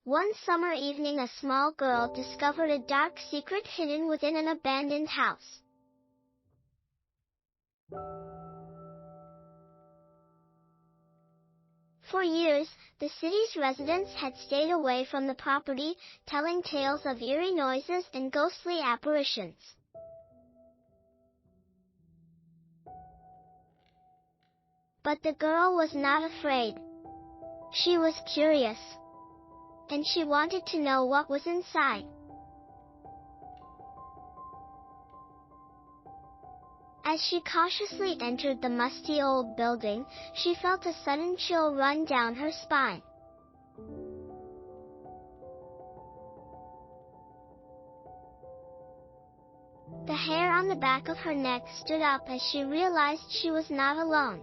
One summer evening, a small girl discovered a dark secret hidden within an abandoned house. For years, the city's residents had stayed away from the property, telling tales of eerie noises and ghostly apparitions. But the girl was not afraid. She was curious, and she wanted to know what was inside. As she cautiously entered the musty old building, she felt a sudden chill run down her spine. The hair on the back of her neck stood up as she realized she was not alone.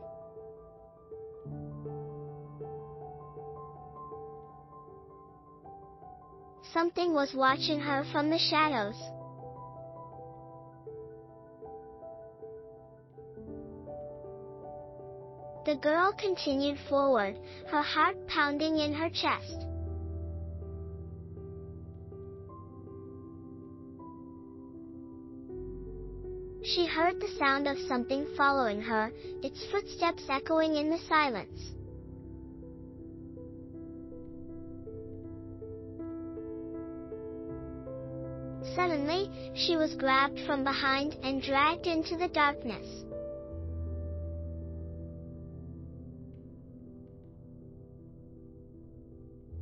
Something was watching her from the shadows. The girl continued forward, her heart pounding in her chest. She heard the sound of something following her, its footsteps echoing in the silence. Suddenly, she was grabbed from behind and dragged into the darkness.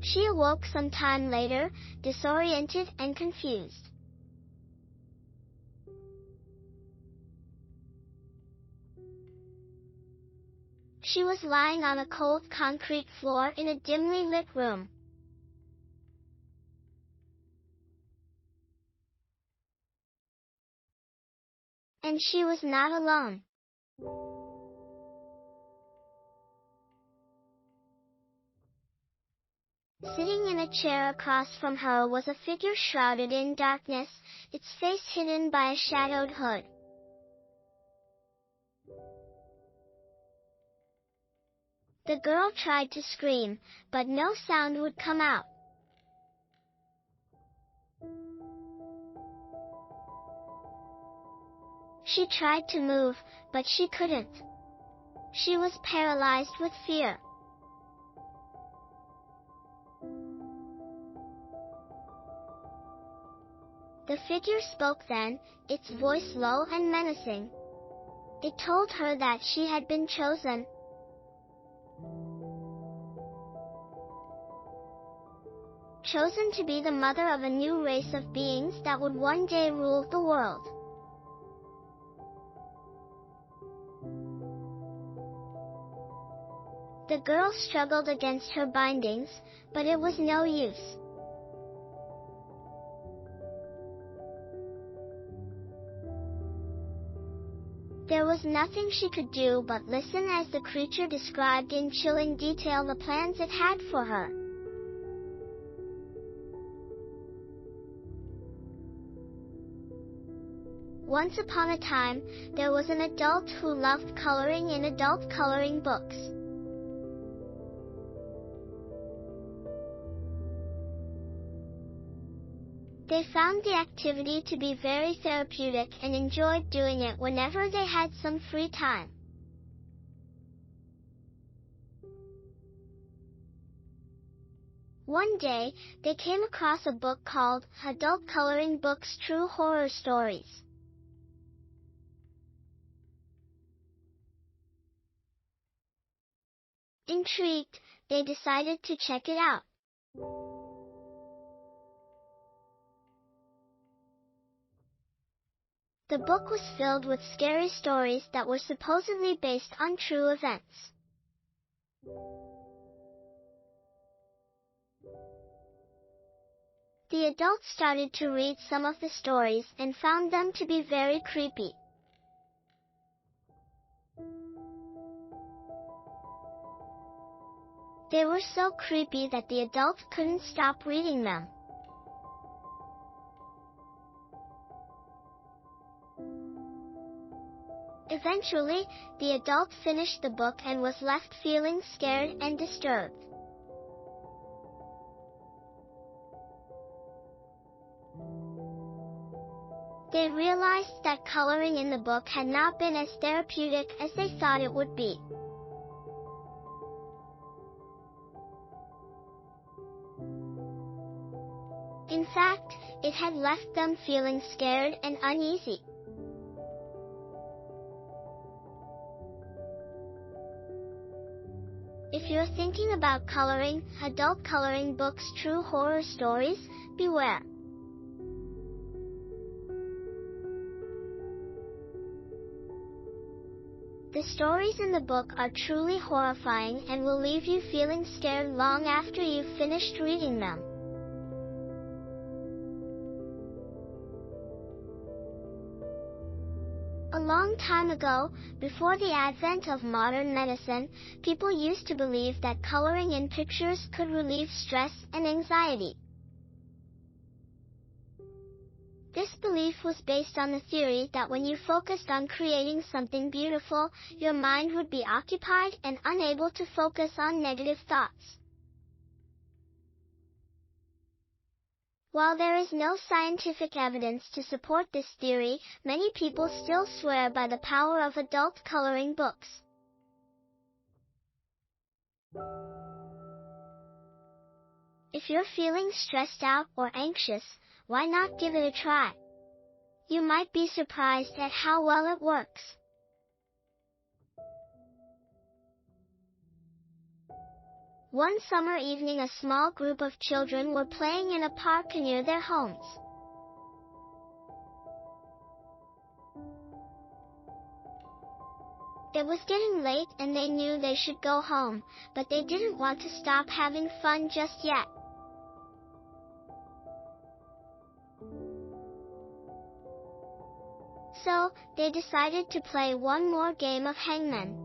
She awoke some time later, disoriented and confused. She was lying on a cold concrete floor in a dimly lit room. And she was not alone. Sitting in a chair across from her was a figure shrouded in darkness, its face hidden by a shadowed hood. The girl tried to scream, but no sound would come out. She tried to move, but she couldn't. She was paralyzed with fear. The figure spoke then, its voice low and menacing. It told her that she had been chosen. Chosen to be the mother of a new race of beings that would one day rule the world. The girl struggled against her bindings, but it was no use. There was nothing she could do but listen as the creature described in chilling detail the plans it had for her. Once upon a time, there was an adult who loved coloring in adult coloring books. They found the activity to be very therapeutic and enjoyed doing it whenever they had some free time. One day, they came across a book called Adult Coloring Books True Horror Stories. Intrigued, they decided to check it out. The book was filled with scary stories that were supposedly based on true events. The adults started to read some of the stories and found them to be very creepy. They were so creepy that the adults couldn't stop reading them. Eventually, the adult finished the book and was left feeling scared and disturbed. They realized that coloring in the book had not been as therapeutic as they thought it would be. In fact, it had left them feeling scared and uneasy. If you're thinking about coloring adult coloring books, true horror stories, beware. The stories in the book are truly horrifying and will leave you feeling scared long after you've finished reading them. A long time ago, before the advent of modern medicine, people used to believe that coloring in pictures could relieve stress and anxiety. This belief was based on the theory that when you focused on creating something beautiful, your mind would be occupied and unable to focus on negative thoughts. While there is no scientific evidence to support this theory, many people still swear by the power of adult coloring books. If you're feeling stressed out or anxious, why not give it a try? You might be surprised at how well it works. One summer evening, a small group of children were playing in a park near their homes. It was getting late and they knew they should go home, but they didn't want to stop having fun just yet. So, they decided to play one more game of hangman.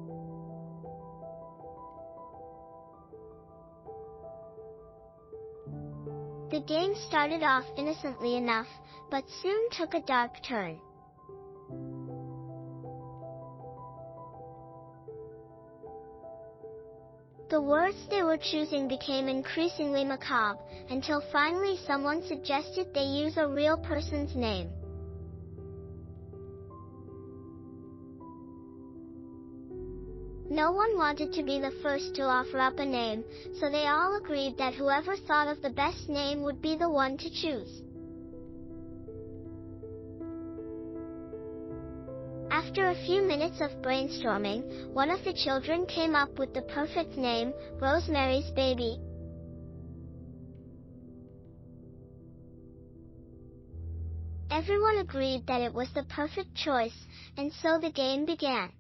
The game started off innocently enough, but soon took a dark turn. The words they were choosing became increasingly macabre, until finally someone suggested they use a real person's name. No one wanted to be the first to offer up a name, so they all agreed that whoever thought of the best name would be the one to choose. After a few minutes of brainstorming, one of the children came up with the perfect name, Rosemary's Baby. Everyone agreed that it was the perfect choice, and so the game began.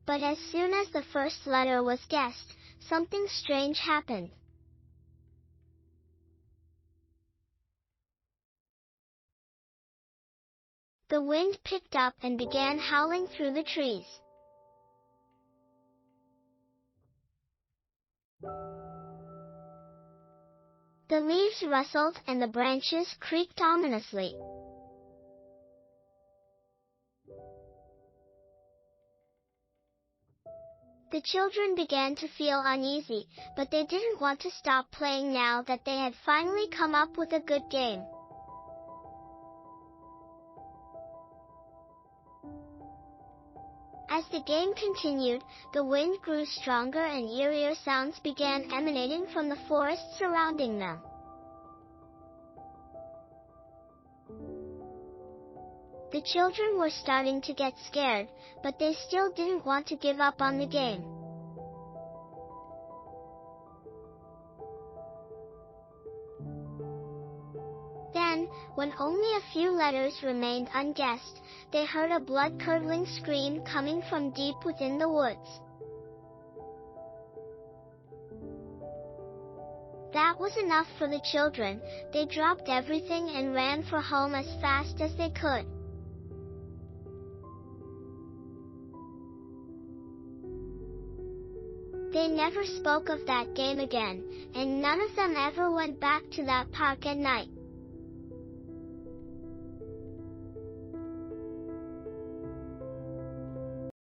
But as soon as the first letter was guessed, something strange happened. The wind picked up and began howling through the trees. The leaves rustled and the branches creaked ominously. The children began to feel uneasy, but they didn't want to stop playing now that they had finally come up with a good game. As the game continued, the wind grew stronger and eerier sounds began emanating from the forest surrounding them. The children were starting to get scared, but they still didn't want to give up on the game. Then, when only a few letters remained unguessed, they heard a blood-curdling scream coming from deep within the woods. That was enough for the children. They dropped everything and ran for home as fast as they could. They never spoke of that game again, and none of them ever went back to that park at night.